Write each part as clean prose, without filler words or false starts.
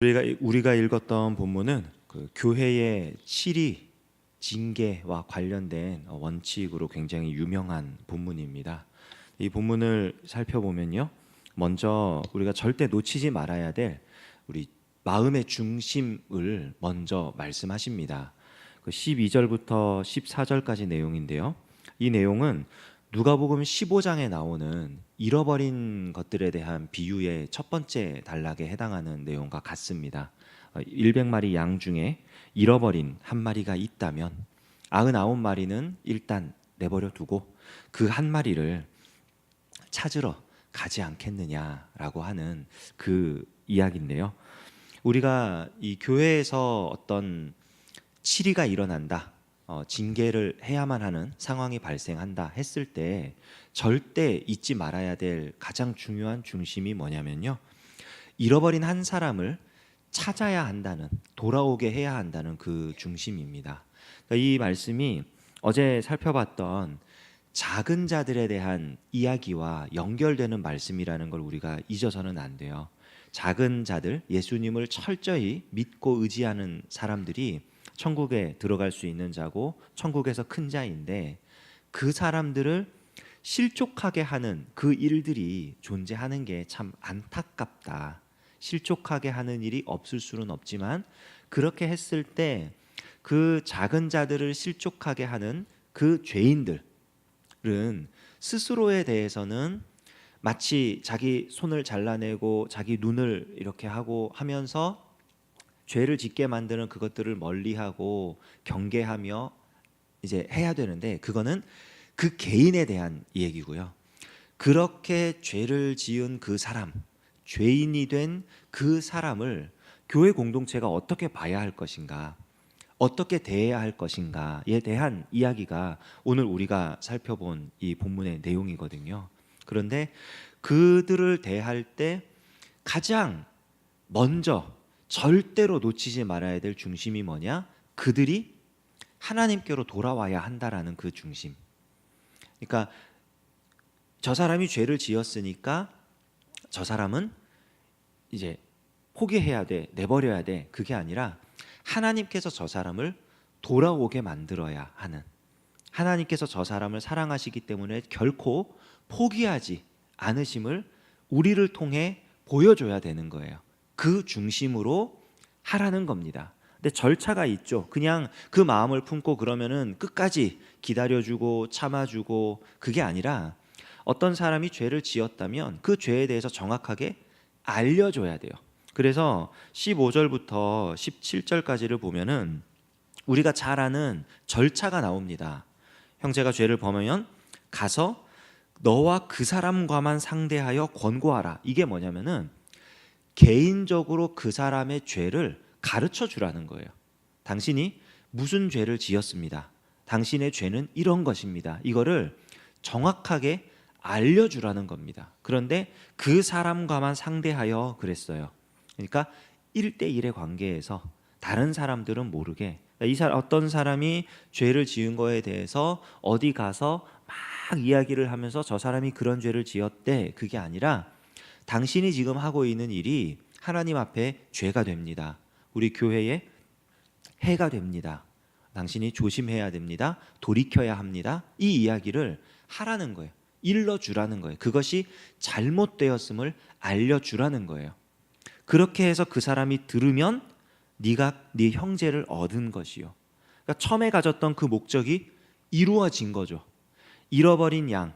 우리가 읽었던 본문은 그 교회의 치리 징계와 관련된 원칙으로 굉장히 유명한 본문입니다. 이 본문을 살펴보면요, 먼저 우리가 절대 놓치지 말아야 될 우리 마음의 중심을 먼저 말씀하십니다. 그 12절부터 14절까지 내용인데요. 이 내용은 누가복음 15장에 나오는 잃어버린 것들에 대한 비유의 첫 번째 단락에 해당하는 내용과 같습니다. 100마리 양 중에 잃어버린 한 마리가 있다면 99마리는 일단 내버려 두고 그 한 마리를 찾으러 가지 않겠느냐라고 하는 그 이야기인데요. 우리가 이 교회에서 어떤 치리가 일어난다, 징계를 해야만 하는 상황이 발생한다 했을 때 절대 잊지 말아야 될 가장 중요한 중심이 뭐냐면요, 잃어버린 한 사람을 찾아야 한다는, 돌아오게 해야 한다는 그 중심입니다. 그러니까 이 말씀이 어제 살펴봤던 작은 자들에 대한 이야기와 연결되는 말씀이라는 걸 우리가 잊어서는 안 돼요. 작은 자들, 예수님을 철저히 믿고 의지하는 사람들이 천국에 들어갈 수 있는 자고 천국에서 큰 자인데, 그 사람들을 실족하게 하는 그 일들이 존재하는 게 참 안타깝다. 실족하게 하는 일이 없을 수는 없지만 그렇게 했을 때 그 작은 자들을 실족하게 하는 그 죄인들은 스스로에 대해서는 마치 자기 손을 잘라내고 자기 눈을 이렇게 하고 하면서 죄를 짓게 만드는 그것들을 멀리하고 경계하며 이제 해야 되는데, 그거는 그 개인에 대한 얘기고요. 그렇게 죄를 지은 그 사람, 죄인이 된 그 사람을 교회 공동체가 어떻게 봐야 할 것인가, 어떻게 대해야 할 것인가에 대한 이야기가 오늘 우리가 살펴본 이 본문의 내용이거든요. 그런데 그들을 대할 때 가장 먼저 절대로 놓치지 말아야 될 중심이 뭐냐? 그들이 하나님께로 돌아와야 한다라는 그 중심. 그러니까 저 사람이 죄를 지었으니까 저 사람은 이제 포기해야 돼, 내버려야 돼, 그게 아니라 하나님께서 저 사람을 돌아오게 만들어야 하는, 하나님께서 저 사람을 사랑하시기 때문에 결코 포기하지 않으심을 우리를 통해 보여줘야 되는 거예요. 그 중심으로 하라는 겁니다. 근데 절차가 있죠. 그냥 그 마음을 품고 그러면은 끝까지 기다려주고 참아주고, 그게 아니라 어떤 사람이 죄를 지었다면 그 죄에 대해서 정확하게 알려줘야 돼요. 그래서 15절부터 17절까지를 보면은 우리가 잘 아는 절차가 나옵니다. 형제가 죄를 범하면 가서 너와 그 사람과만 상대하여 권고하라. 이게 뭐냐면은 개인적으로 그 사람의 죄를 가르쳐 주라는 거예요. 당신이 무슨 죄를 지었습니다. 당신의 죄는 이런 것입니다. 이거를 정확하게 알려주라는 겁니다. 그런데 그 사람과만 상대하여 그랬어요. 그러니까 1대1의 관계에서 다른 사람들은 모르게, 어떤 사람이 죄를 지은 거에 대해서 어디 가서 막 이야기를 하면서 저 사람이 그런 죄를 지었대, 그게 아니라 당신이 지금 하고 있는 일이 하나님 앞에 죄가 됩니다. 우리 교회에 해가 됩니다. 당신이 조심해야 됩니다. 돌이켜야 합니다. 이 이야기를 하라는 거예요. 일러주라는 거예요. 그것이 잘못되었음을 알려주라는 거예요. 그렇게 해서 그 사람이 들으면 네가 네 형제를 얻은 것이요. 그러니까 처음에 가졌던 그 목적이 이루어진 거죠. 잃어버린 양,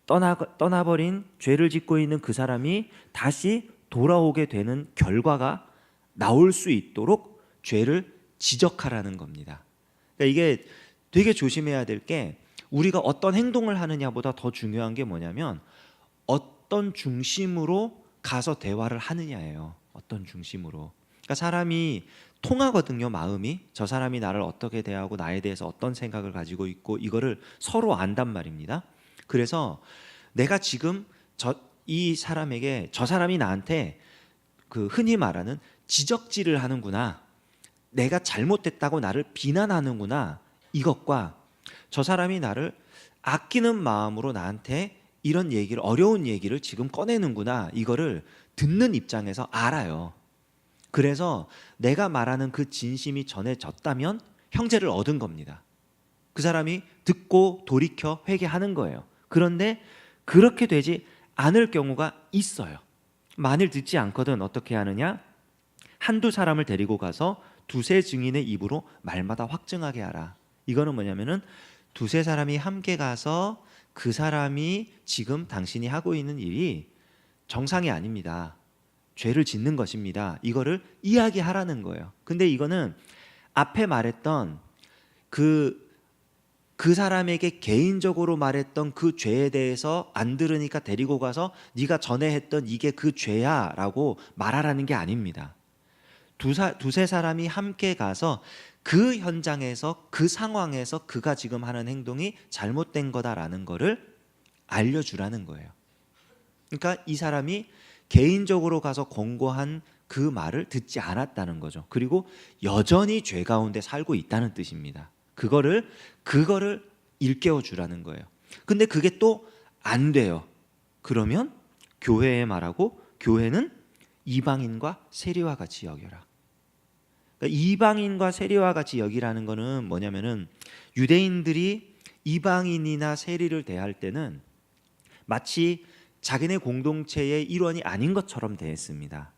떠나버린 죄를 짓고 있는 그 사람이 다시 돌아오게 되는 결과가 나올 수 있도록 죄를 지적하라는 겁니다. 그러니까 이게 되게 조심해야 될 게, 우리가 어떤 행동을 하느냐보다 더 중요한 게 뭐냐면 어떤 중심으로 가서 대화를 하느냐예요. 어떤 중심으로. 그러니까 사람이 통하거든요. 마음이. 저 사람이 나를 어떻게 대하고 나에 대해서 어떤 생각을 가지고 있고, 이거를 서로 안단 말입니다. 그래서 내가 지금 이 사람에게, 저 사람이 나한테 그 흔히 말하는 지적질을 하는구나, 내가 잘못됐다고 나를 비난하는구나, 이것과 저 사람이 나를 아끼는 마음으로 나한테 이런 얘기를, 어려운 얘기를 지금 꺼내는구나, 이거를 듣는 입장에서 알아요. 그래서 내가 말하는 그 진심이 전해졌다면 형제를 얻은 겁니다. 그 사람이 듣고 돌이켜 회개하는 거예요. 그런데 그렇게 되지 않을 경우가 있어요. 만일 듣지 않거든 어떻게 하느냐? 한두 사람을 데리고 가서 두세 증인의 입으로 말마다 확증하게 하라. 이거는 뭐냐면은 두세 사람이 함께 가서 그 사람이 지금 당신이 하고 있는 일이 정상이 아닙니다. 죄를 짓는 것입니다. 이거를 이야기하라는 거예요. 근데 이거는 앞에 말했던 그 사람에게 개인적으로 말했던 그 죄에 대해서 안 들으니까 데리고 가서 네가 전에 했던 이게 그 죄야 라고 말하라는 게 아닙니다. 두세 사람이 함께 가서 그 현장에서 그 상황에서 그가 지금 하는 행동이 잘못된 거다라는 거를 알려주라는 거예요. 그러니까 이 사람이 개인적으로 가서 권고한 그 말을 듣지 않았다는 거죠. 그리고 여전히 죄 가운데 살고 있다는 뜻입니다. 그거를 일깨워 주라는 거예요. 근데 그게 또 안 돼요. 그러면 교회에 말하고 교회는 이방인과 세리와 같이 여겨라. 그러니까 이방인과 세리와 같이 여기라는 거는 뭐냐면은 유대인들이 이방인이나 세리를 대할 때는 마치 자기네 공동체의 일원이 아닌 것처럼 대했습니다.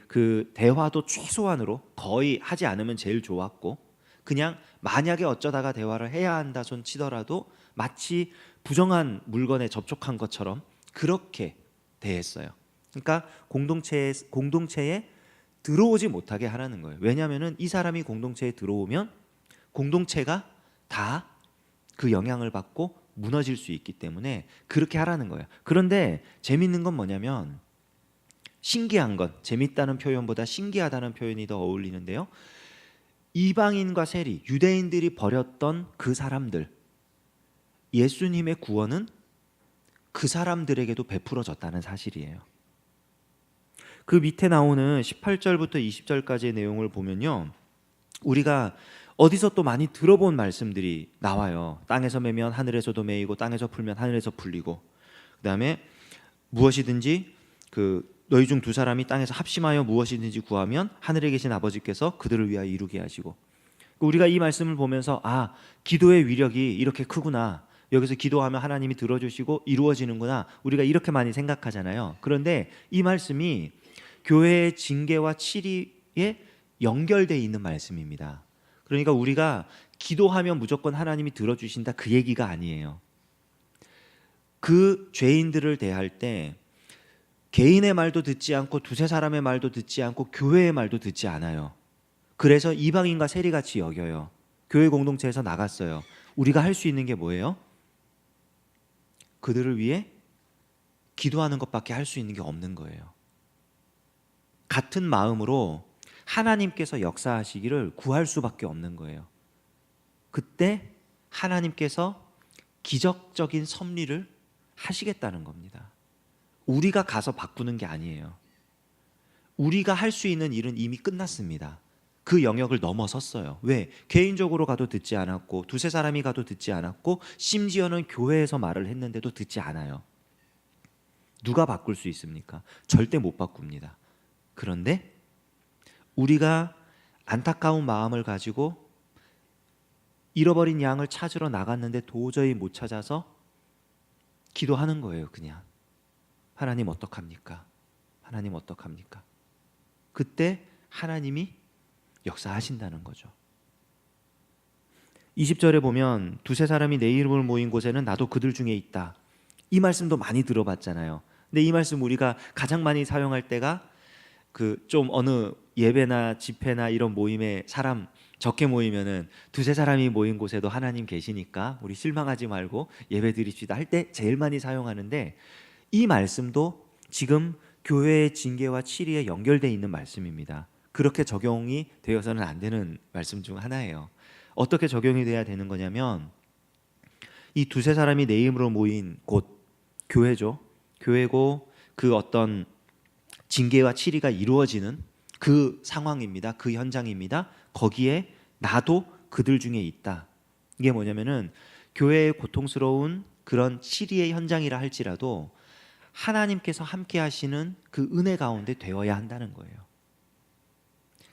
그 대화도 최소한으로 거의 하지 않으면 제일 좋았고, 그냥 만약에 어쩌다가 대화를 해야 한다 손 치더라도 마치 부정한 물건에 접촉한 것처럼 그렇게 대했어요. 그러니까 공동체에 들어오지 못하게 하라는 거예요. 왜냐하면 이 사람이 공동체에 들어오면 공동체가 다 그 영향을 받고 무너질 수 있기 때문에 그렇게 하라는 거예요. 그런데 재밌는 건 뭐냐면, 신기한 건, 재밌다는 표현보다 신기하다는 표현이 더 어울리는데요. 이방인과 세리, 유대인들이 버렸던 그 사람들, 예수님의 구원은 그 사람들에게도 베풀어졌다는 사실이에요. 그 밑에 나오는 18절부터 20절까지의 내용을 보면요, 우리가 어디서 또 많이 들어본 말씀들이 나와요. 땅에서 매면 하늘에서도 매이고 땅에서 풀면 하늘에서 풀리고, 그다음에 무엇이든지 너희 중 두 사람이 땅에서 합심하여 무엇이든지 구하면 하늘에 계신 아버지께서 그들을 위하여 이루게 하시고. 우리가 이 말씀을 보면서 기도의 위력이 이렇게 크구나, 여기서 기도하면 하나님이 들어주시고 이루어지는구나, 우리가 이렇게 많이 생각하잖아요. 그런데 이 말씀이 교회의 징계와 치리에 연결되어 있는 말씀입니다. 그러니까 우리가 기도하면 무조건 하나님이 들어주신다, 그 얘기가 아니에요. 그 죄인들을 대할 때 개인의 말도 듣지 않고 두세 사람의 말도 듣지 않고 교회의 말도 듣지 않아요. 그래서 이방인과 세리같이 여겨요. 교회 공동체에서 나갔어요. 우리가 할 수 있는 게 뭐예요? 그들을 위해 기도하는 것밖에 할 수 있는 게 없는 거예요. 같은 마음으로 하나님께서 역사하시기를 구할 수밖에 없는 거예요. 그때 하나님께서 기적적인 섭리를 하시겠다는 겁니다. 우리가 가서 바꾸는 게 아니에요. 우리가 할 수 있는 일은 이미 끝났습니다. 그 영역을 넘어섰어요. 왜? 개인적으로 가도 듣지 않았고, 두세 사람이 가도 듣지 않았고, 심지어는 교회에서 말을 했는데도 듣지 않아요. 누가 바꿀 수 있습니까? 절대 못 바꿉니다. 그런데 우리가 안타까운 마음을 가지고 잃어버린 양을 찾으러 나갔는데 도저히 못 찾아서 기도하는 거예요. 그냥 하나님 어떡합니까? 하나님 어떡합니까? 그때 하나님이 역사하신다는 거죠. 20절에 보면 두세 사람이 내 이름을 모인 곳에는 나도 그들 중에 있다. 이 말씀도 많이 들어봤잖아요. 근데 이 말씀 우리가 가장 많이 사용할 때가 좀 어느 예배나 집회나 이런 모임에 사람 적게 모이면은 두세 사람이 모인 곳에도 하나님 계시니까 우리 실망하지 말고 예배 드립시다 할 때 제일 많이 사용하는데, 이 말씀도 지금 교회의 징계와 치리에 연결되어 있는 말씀입니다. 그렇게 적용이 되어서는 안 되는 말씀 중 하나예요. 어떻게 적용이 돼야 되는 거냐면, 이 두세 사람이 내 이름으로 모인 곳, 교회죠. 교회고 그 어떤 징계와 치리가 이루어지는 그 상황입니다. 그 현장입니다. 거기에 나도 그들 중에 있다. 이게 뭐냐면은 교회의 고통스러운 그런 치리의 현장이라 할지라도 하나님께서 함께 하시는 그 은혜 가운데 되어야 한다는 거예요.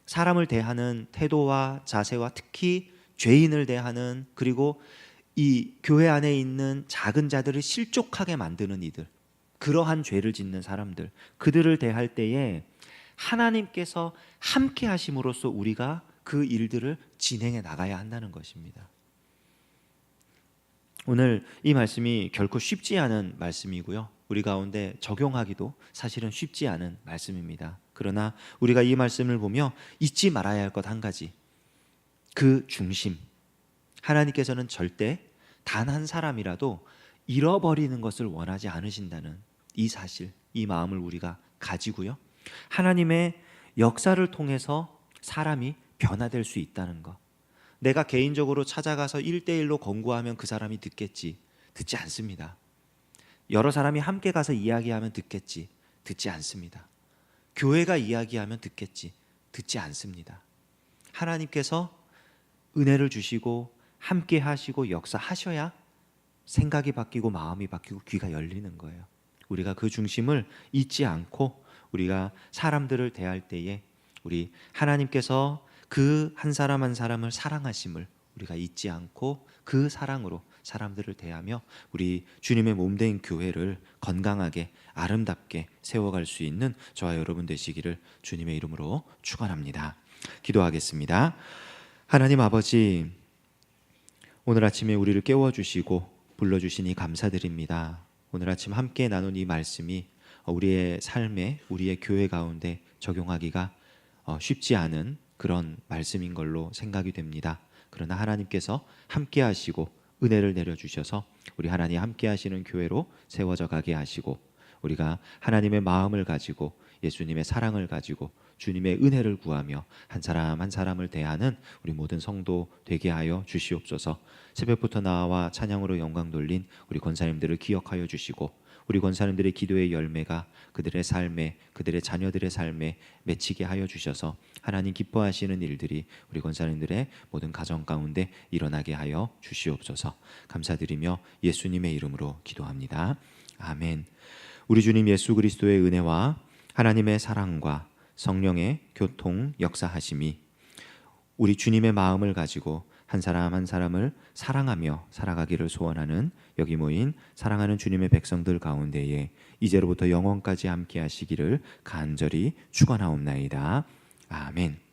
사람을 대하는 태도와 자세와 특히 죄인을 대하는, 그리고 이 교회 안에 있는 작은 자들을 실족하게 만드는 이들, 그러한 죄를 짓는 사람들, 그들을 대할 때에 하나님께서 함께 하심으로써 우리가 그 일들을 진행해 나가야 한다는 것입니다. 오늘 이 말씀이 결코 쉽지 않은 말씀이고요, 우리 가운데 적용하기도 사실은 쉽지 않은 말씀입니다. 그러나 우리가 이 말씀을 보며 잊지 말아야 할 것 한 가지, 그 중심, 하나님께서는 절대 단 한 사람이라도 잃어버리는 것을 원하지 않으신다는 이 사실, 이 마음을 우리가 가지고요, 하나님의 역사를 통해서 사람이 변화될 수 있다는 것. 내가 개인적으로 찾아가서 1대1로 권고하면 그 사람이 듣겠지? 듣지 않습니다. 여러 사람이 함께 가서 이야기하면 듣겠지? 듣지 않습니다. 교회가 이야기하면 듣겠지? 듣지 않습니다. 하나님께서 은혜를 주시고 함께 하시고 역사하셔야 생각이 바뀌고 마음이 바뀌고 귀가 열리는 거예요. 우리가 그 중심을 잊지 않고 우리가 사람들을 대할 때에 우리 하나님께서 그 한 사람 한 사람을 사랑하심을 우리가 잊지 않고 그 사랑으로 사람들을 대하며 우리 주님의 몸된 교회를 건강하게 아름답게 세워갈 수 있는 저와 여러분 되시기를 주님의 이름으로 축원합니다. 기도하겠습니다. 하나님 아버지, 오늘 아침에 우리를 깨워주시고 불러주시니 감사드립니다. 오늘 아침 함께 나눈 이 말씀이 우리의 삶에, 우리의 교회 가운데 적용하기가 쉽지 않은 그런 말씀인 걸로 생각이 됩니다. 그러나 하나님께서 함께 하시고 은혜를 내려주셔서 우리 하나님 함께 하시는 교회로 세워져 가게 하시고, 우리가 하나님의 마음을 가지고 예수님의 사랑을 가지고 주님의 은혜를 구하며 한 사람 한 사람을 대하는 우리 모든 성도 되게 하여 주시옵소서. 새벽부터 나와 찬양으로 영광 돌린 우리 권사님들을 기억하여 주시고, 우리 권사님들의 기도의 열매가 그들의 삶에, 그들의 자녀들의 삶에 맺히게 하여 주셔서 하나님 기뻐하시는 일들이 우리 권사님들의 모든 가정 가운데 일어나게 하여 주시옵소서. 감사드리며 예수님의 이름으로 기도합니다. 아멘. 우리 주님 예수 그리스도의 은혜와 하나님의 사랑과 성령의 교통 역사하심이 우리 주님의 마음을 가지고 한 사람 한 사람을 사랑하며 살아가기를 소원하는 여기 모인 사랑하는 주님의 백성들 가운데에 이제로부터 영원까지 함께 하시기를 간절히 축원하옵나이다. 아멘.